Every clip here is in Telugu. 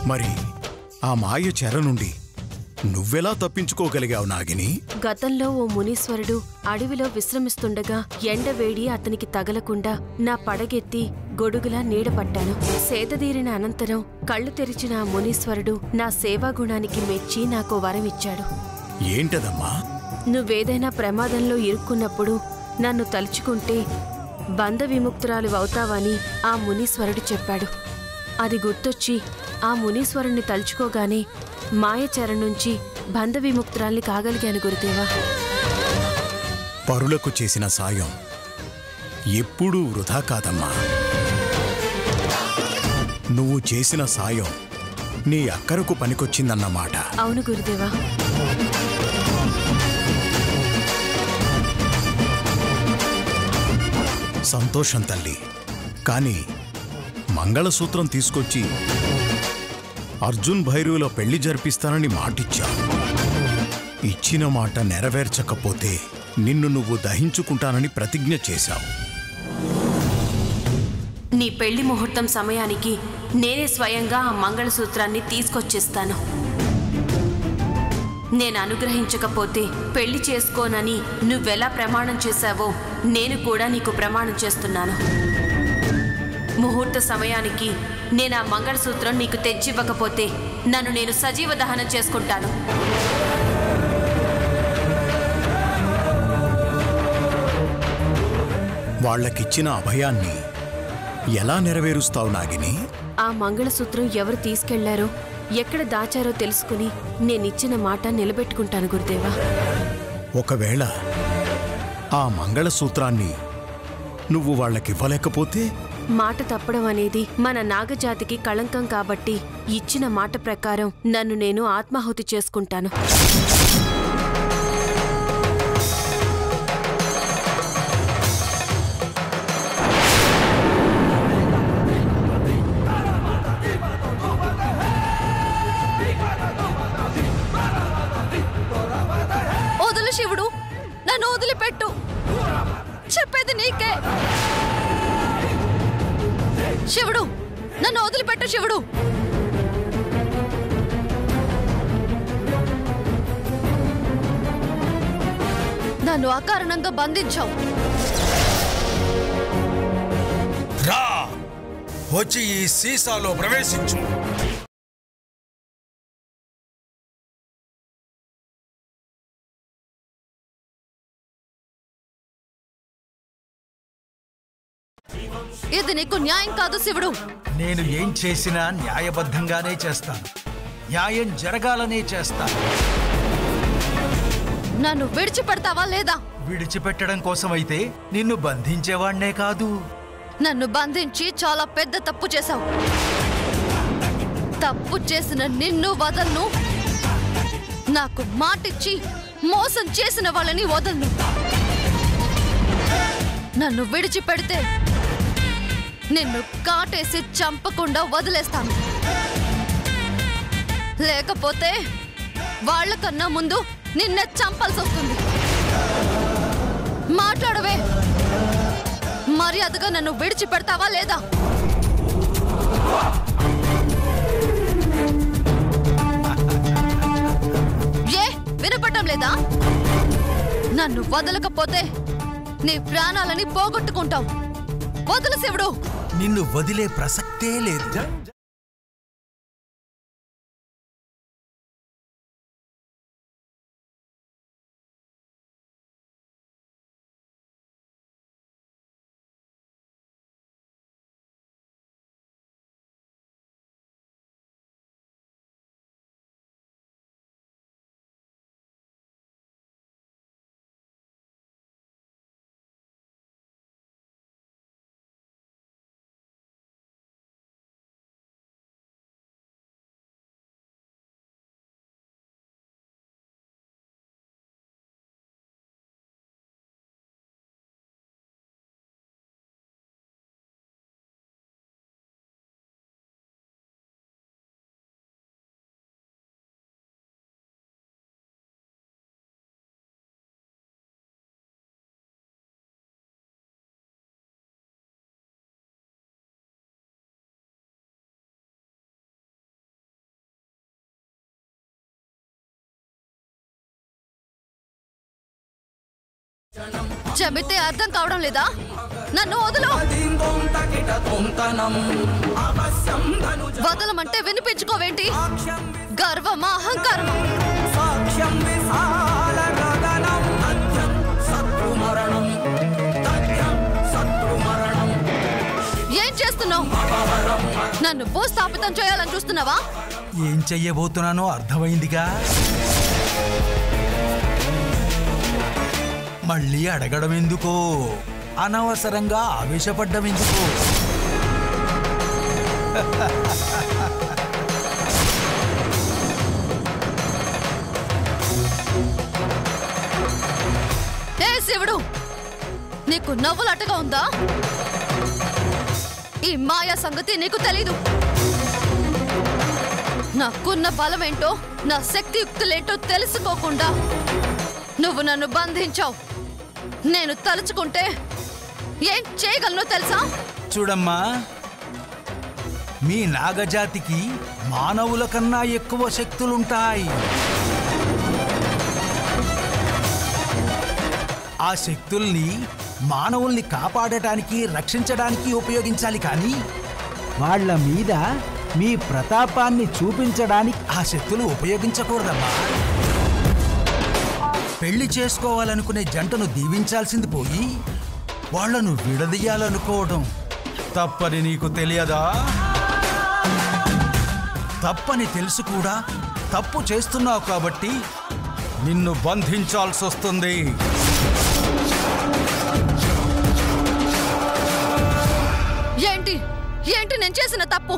మరి ఆ మాయ చెర నుండి నువ్వెలా తప్పించుకోగలిగావు నాగిని? గతంలో ఓ మునీశ్వరుడు అడవిలో విశ్రమిస్తుండగా ఎండవేడి అతనికి తగలకుండా నా పడగెత్తి గొడుగులా నీడపట్టాను. సేదదీరిన అనంతరం కళ్ళు తెరిచిన ఆ మునీశ్వరుడు నా సేవాగుణానికి మెచ్చి నాకో వరమిచ్చాడు. ఏంటదమ్మా? నువ్వేదైనా ప్రమాదంలో ఇరుక్కున్నప్పుడు నన్ను తలుచుకుంటే బంధ విముక్తురాలు అవుతావని ఆ మునీశ్వరుడు చెప్పాడు. అది గుర్తొచ్చి ఆ మునీశ్వరుణ్ణి తలుచుకోగానే మాయచెర నుంచి బంధ విముక్తురాల్ని కాగలిగాను గురుదేవా. పరులకు చేసిన సాయం ఎప్పుడూ వృధా కాదమ్మా. నువ్వు చేసిన సాయం నీ అక్కరకు పనికొచ్చిందన్నమాట. అవును గురుదేవా. సంతోషం తల్లి. కాని మంగళసూత్రం తీసుకొచ్చి అర్జున్ భైరవుల పెళ్లి జరిపిస్తానని మాటిచ్చా. ఇచ్చిన మాట నెరవేర్చకపోతే నిన్ను నువ్వు దహించుకుంటానని ప్రతిజ్ఞ చేశావు. నీ పెళ్లి ముహూర్తం సమయానికి నేనే స్వయంగా ఆ మంగళసూత్రాన్ని తీసుకొచ్చిస్తాను. నేను అనుగ్రహించకపోతే పెళ్లి చేసుకోనని నువ్వెలా ప్రమాణం చేశావో నేను కూడా నీకు ప్రమాణం చేస్తున్నాను. ముహూర్త సమయానికి నేను ఆ మంగళసూత్రం నీకు తెచ్చివ్వకపోతే నన్ను నేను సజీవ దహనం చేసుకుంటాను. వాళ్లకిచ్చిన అభయాన్ని ఎలా నెరవేరుస్తావు నాగిని? ఆ మంగళసూత్రం ఎవరు తీసుకెళ్లారో ఎక్కడ దాచారో తెలుసుకుని నేనిచ్చిన మాట నిలబెట్టుకుంటాను గురుదేవా. ఒకవేళ ఆ మంగళసూత్రాన్ని నువ్వు వాళ్ళకివ్వలేకపోతే? మాట తప్పడం అనేది మన నాగజాతికి కళంకం కాబట్టి ఇచ్చిన మాట ప్రకారం నన్ను నేను ఆత్మాహుతి చేసుకుంటాను. వదులు శివుడు, నన్ను వదిలిపెట్టు. చెప్పేది నీకే. శివుడు, నన్ను వదిలిపెట్టు. శివుడు, నన్ను అకారణంగా బంధించావు. రా, వచ్చి ఈ సీసాలో ప్రవేశించు. ఇది నీకు న్యాయం కాదు శివుడు. నేను ఏం చేసినా న్యాయబద్ధంగానే చేస్తాను. న్యాయం జరగాలనే చేస్తాను. నన్ను విడిచిపెడతావా లేదా? విడిచిపెట్టడం కోసమైతే నిన్ను బంధించేవాణ్ణే కాదు, నన్ను బంధించి చాలా పెద్ద తప్పు చేశావు. తప్పు చేసిన నిన్ను వదలను. నాకు మాటిచ్చి మోసం చేసిన వాళ్ళని వదలను. నన్ను విడిచిపెడితే నిన్ను కాటేసి చంపకుండా వదిలేస్తాను. లేకపోతే వాళ్ళకన్నా ముందు నిన్నే చంపాల్సి వస్తుంది. మాట్లాడవే. మర్యాదగా నన్ను విడిచిపెడతావా లేదా? ఏ వినపడటం లేదా? నన్ను వదలకపోతే నీ ప్రాణాలని పోగొట్టుకుంటావు. వదులు శివుడు. నిన్ను వదిలే ప్రసక్తే లేదు. చెబితే అర్థం కావడం లేదా? నన్ను వదులు. వదలమంటే వినిపించుకోవేంటి? గర్వమా అహంకారమా? ఏం చేస్తున్నావు? నన్ను భూస్థాపితం చేయాలని చూస్తున్నావా? ఏం చెయ్యబోతున్నానో అర్థమైందిగా. మళ్ళీ అడగడం ఎందుకో, అనవసరంగా ఆవేశపడ్డం ఎందుకో. ఏ శివుడు, నీకు నవ్వులటగా ఉందా? ఈ మాయా సంగతి నీకు తెలీదు. నాకున్న బలమేంటో, నా శక్తియుక్తులేంటో తెలుసుకోకుండా నువ్వు నన్ను బంధించావు. నేను తలుచుకుంటే ఏం చేయగలను తెలుసా? చూడమ్మా, మీ నాగజాతికి మానవుల కన్నా ఎక్కువ శక్తులుంటాయి. ఆ శక్తుల్ని మానవుల్ని కాపాడటానికి, రక్షించడానికి ఉపయోగించాలి. కానీ వాళ్ళ మీద మీ ప్రతాపాన్ని చూపించడానికి ఆ శక్తులు ఉపయోగించకూడదమ్మా. పెళ్లి చేసుకోవాలనుకునే జంటను దీవించాల్సింది పోయి వాళ్లను విడదీయాలనుకోవడం తప్పని నీకు తెలియదా? తప్పని తెలుసు కూడా తప్పు చేస్తున్నావు కాబట్టి నిన్ను బంధించాల్సి వస్తుంది. ఏంటి ఏంటి నేను చేసిన తప్పు?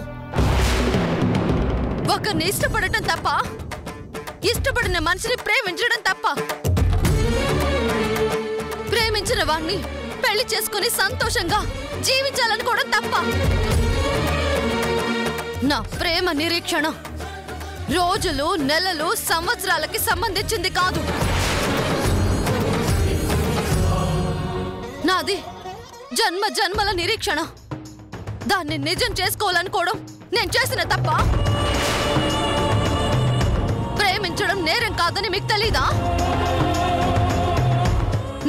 ఒకరిని ఇష్టపడటం తప్ప? ఇష్టపడిన మనిషిని ప్రేమించడం తప్ప? ప్రేమించిన వాణ్ణి పెళ్లి చేసుకుని సంతోషంగా జీవించాలనుకోవడం తప్ప? నా ప్రేమ నిరీక్షణ రోజులు, నెలలు, సంవత్సరాలకి సంబంధించింది కాదు. నాది జన్మ జన్మల నిరీక్షణ. దాన్ని నిజం చేసుకోవాలనుకోవడం నేను చేసిన తప్ప? ప్రేమించడం నేరం కాదని మీకు తెలీదా?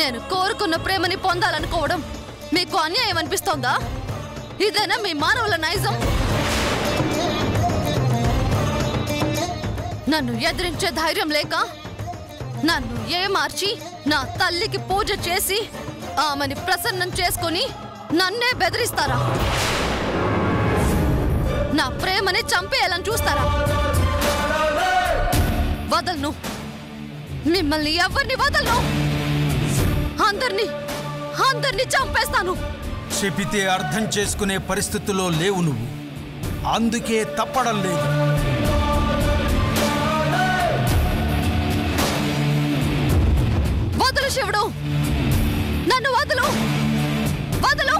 నేను కోరుకున్న ప్రేమని పొందాలనుకోవడం మీకు అన్యాయం అనిపిస్తోందా? ఇదేనా మీ మానవుల నైజం? నన్ను ఎదిరించే ధైర్యం లేక నన్ను ఏమార్చి నా తల్లికి పూజ చేసి ఆమెని ప్రసన్నం చేసుకుని నన్నే బెదిరిస్తారా? నా ప్రేమని చంపేయాలని చూస్తారా? వదలను, మిమ్మల్ని ఎవరిని వదలను. అందరినీ చంపేస్తాను. చెప్పితే అర్థం చేసుకునే పరిస్థితుల్లో లేవు నువ్వు. అందుకే తప్పడం లేదు. వదలు శివుడు, నన్ను వదలు, వదలు.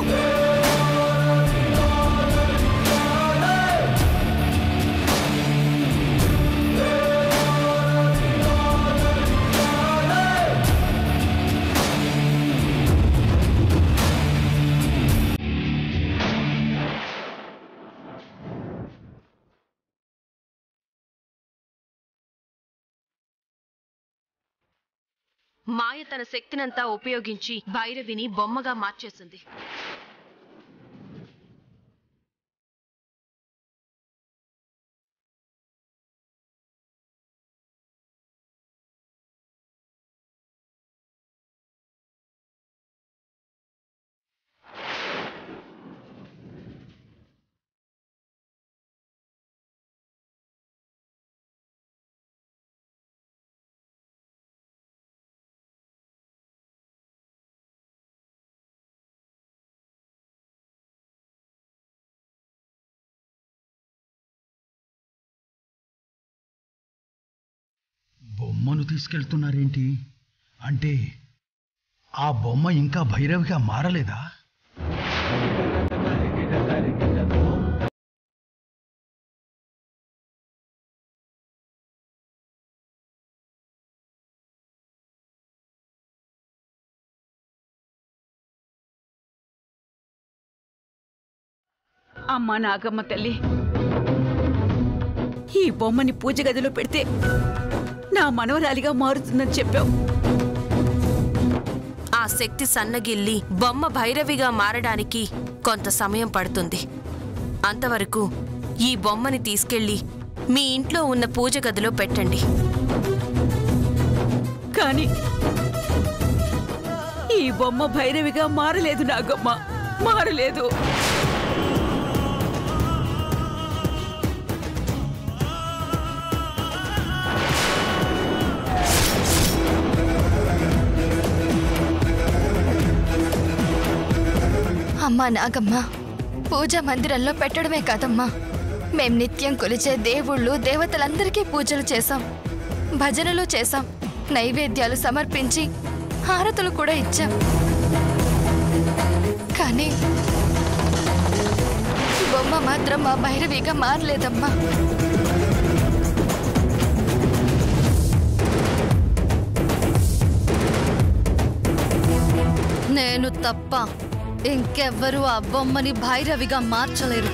మాయ తన శక్తినంతా ఉపయోగించి భైరవిని బొమ్మగా మార్చేసింది. బొమ్మను తీసుకెళ్తున్నారేంటి? అంటే ఆ బొమ్మ ఇంకా భైరవిగా మారలేదా? అమ్మా నాగమ్మ తల్లి, ఈ బొమ్మని పూజ గదిలో పెడితే నా మనవరాలిగా మారుతుందని చెప్పావు. ఆ శక్తి సన్నగిల్లి బొమ్మ భైరవిగా మారడానికి కొంత సమయం పడుతుంది. అంతవరకు ఈ బొమ్మని తీసుకెళ్లి మీ ఇంట్లో ఉన్న పూజ గదిలో పెట్టండి. కానీ ఈ బొమ్మ భైరవిగా మారలేదు నాగమ్మ, మారలేదు. అమ్మా నాగమ్మ, పూజా మందిరంలో పెట్టడమే కాదమ్మా, మేం నిత్యం కొలిచే దేవుళ్ళు దేవతలందరికీ పూజలు చేశాం, భజనలు చేశాం, నైవేద్యాలు సమర్పించి హారతులు కూడా ఇచ్చాం. కానీ బొమ్మ మాత్రం మా భైరవిగా మారలేదమ్మా. నేను తప్ప ఇంకెవ్వరూ ఆ బొమ్మని భైరవిగా మార్చలేరు.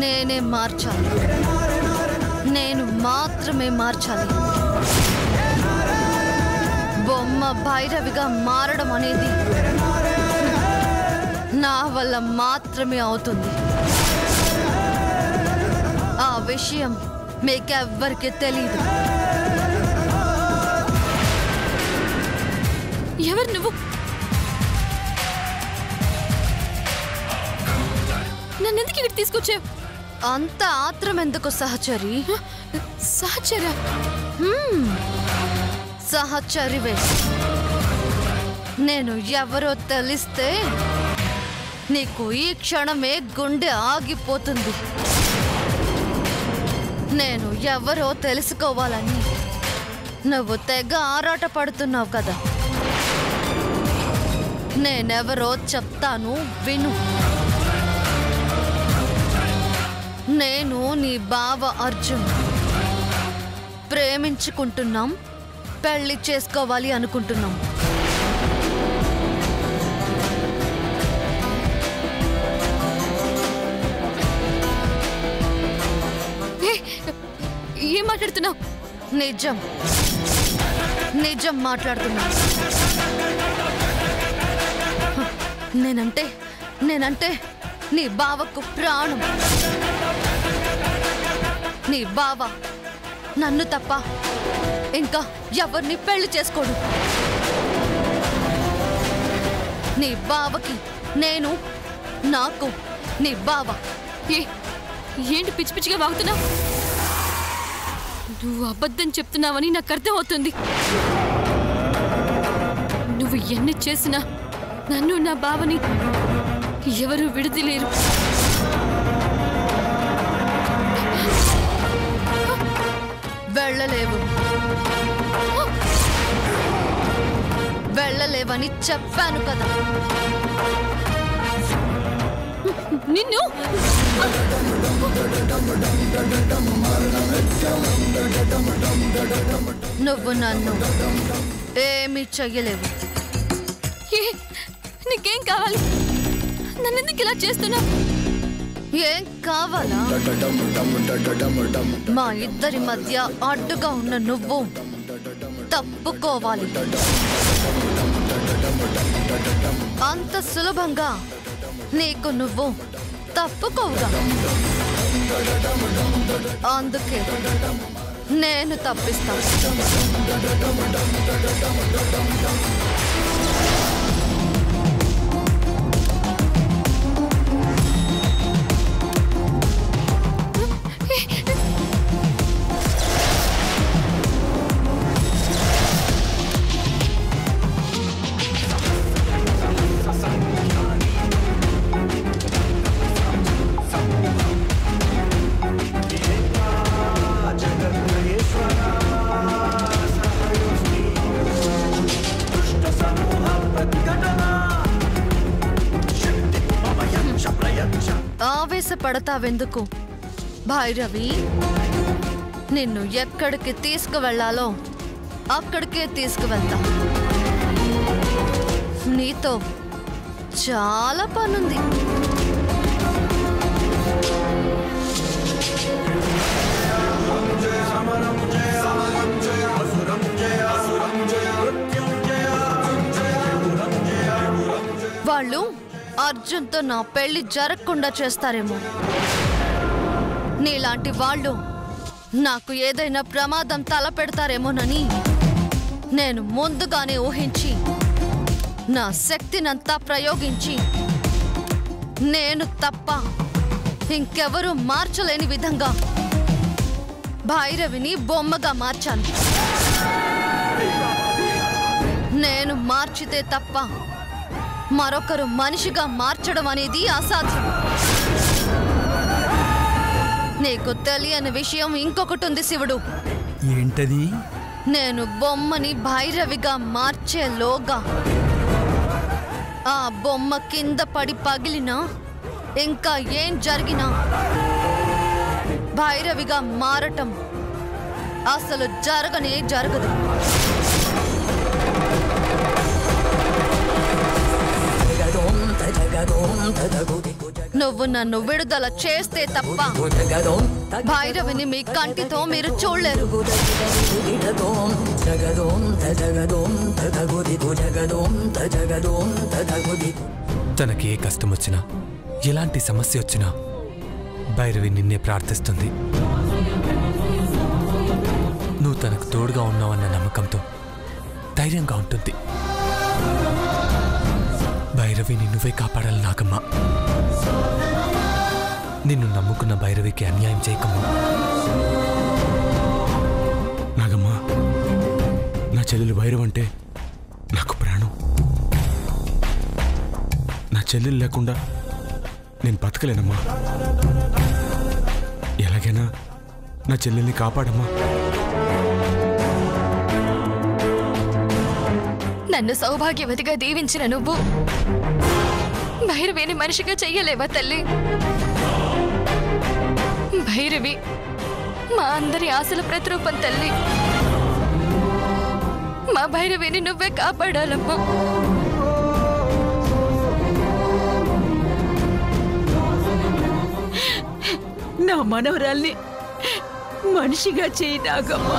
నేనే మార్చాలి, నేను మాత్రమే మార్చాలి. బొమ్మ భైరవిగా మారడం అనేది నా వల్ల మాత్రమే అవుతుంది. ఆ విషయం మీకెవ్వరికీ తెలీదు. ఎవరు నువ్వు? నన్నెందుకు ఇక్కడ తీసుకొచ్చావు? అంత ఆత్రం ఎందుకు సహచరి? సహచరా? సహచరివే. నేను ఎవరో తెలిస్తే నీకు ఈ క్షణమే గుండె ఆగిపోతుంది. నేను ఎవరో తెలుసుకోవాలని నువ్వు తెగ ఆరాట పడుతున్నావు కదా. నేనెవరో చెప్తాను, విను. నేను నీ బావ అర్జున్. ప్రేమించుకుంటున్నాం, పెళ్లి చేసుకోవాలి అనుకుంటున్నాం. ఏం మాట్లాడుతున్నావు? నిజం, నిజం మాట్లాడుతున్నా. నేనంటే నీ బావకు ప్రాణం. నీ బావ నన్ను తప్ప ఇంకా ఎవరిని పెళ్లి చేసుకోడు. నీ బావకి నేను, నాకు నీ బావ. ఏంటి పిచ్చి పిచ్చిగా వాగుతున్నావు? నువ్వు అబద్ధం చెప్తున్నావని నాకు అర్థమవుతుంది. నువ్వు ఎన్ని చేసినా నన్ను, నా బావని ఎవరు విడదలేరు. వెళ్ళలేవు, వెళ్ళలేవని చెప్పాను కదా. నిన్ను నువ్వు నన్ను ఏమీ చెయ్యలేవు. నీకేం కావాలి? నన్నెందుకు ఇలా చేస్తున్నావు? ఏం కావాలా? మా ఇద్దరి మధ్య అడ్డుగా ఉన్న నువ్వు తప్పుకోవాలి. అంత సులభంగా నీకు నువ్వు తప్పుకోవుగా. అందుకే నేను తప్పిస్తాను. ఆవేశపడతావెందుకు భైరవి? నిన్ను ఎక్కడికి తీసుకువెళ్లాలో అక్కడికే తీసుకువెళ్తా. నీతో చాలా పనుంది. జయ అర్జున్తో నా పెళ్లి జరగకుండా చేస్తారేమో. నీలాంటి వాళ్ళు నాకు ఏదైనా ప్రమాదం తలపెడతారేమోనని నేను ముందుగానే ఊహించి నా శక్తినంతా ప్రయోగించి నేను తప్ప ఇంకెవరూ మార్చలేని విధంగా భైరవిని బొమ్మగా మార్చాను. నేను మార్చితే తప్ప మరొకరు మనిషిగా మార్చడం అనేది అసాధ్యం. నీకు తెలియని విషయం ఇంకొకటి ఉంది శివుడు. ఏంటది? నేను బొమ్మని భైరవిగా మార్చేలోగా ఆ బొమ్మ కింద పడి పగిలినా ఇంకా ఏం జరిగినా భైరవిగా మారటం అసలు జరగనే జరగదు. నువ్వు నన్ను విడుదల చేస్తే తప్ప భైరవిని మీ కంటితో మీరు చూడలేరు. తనకి ఏ కష్టం వచ్చినా ఎలాంటి సమస్య వచ్చినా భైరవి నిన్నే ప్రార్థిస్తుంది. నువ్వు తనకు తోడుగా ఉన్నావన్న నమ్మకంతో ధైర్యంగా ఉంటుంది. భైరవిని నువ్వే కాపాడాలి నాగమ్మ. నిన్ను నమ్ముకున్న భైరవికి అన్యాయం చేయకమ్మా. నాగమ్మ, నా చెల్లెలు భైరవ్ అంటే నాకు ప్రాణం. నా చెల్లెలు లేకుండా నేను బతకలేనమ్మా. ఎలాగైనా నా చెల్లెల్ని కాపాడమ్మా. నన్ను సౌభాగ్యవతిగా దీవించిన నువ్వు భైరవిని మనిషిగా చెయ్యలేవా తల్లి? భైరవి మా అందరి ఆశల ప్రతిరూపం తల్లి. మా భైరవిని నువ్వే కాపాడాలమ్మా. నా మనవరాల్ని మనిషిగా చెయ్యి నాగమ్మ,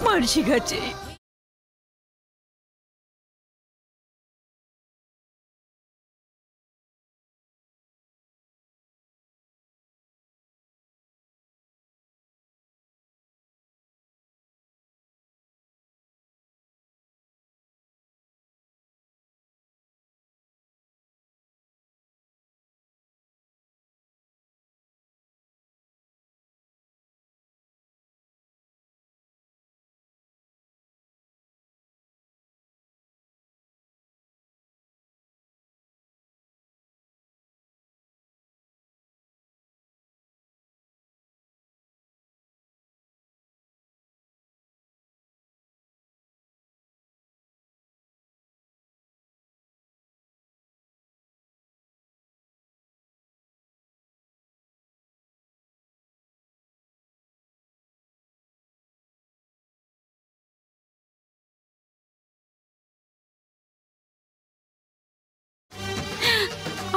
మనిషిగా చెయ్యి.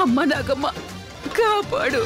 అమ్మ నాగమ్మ కాపాడు.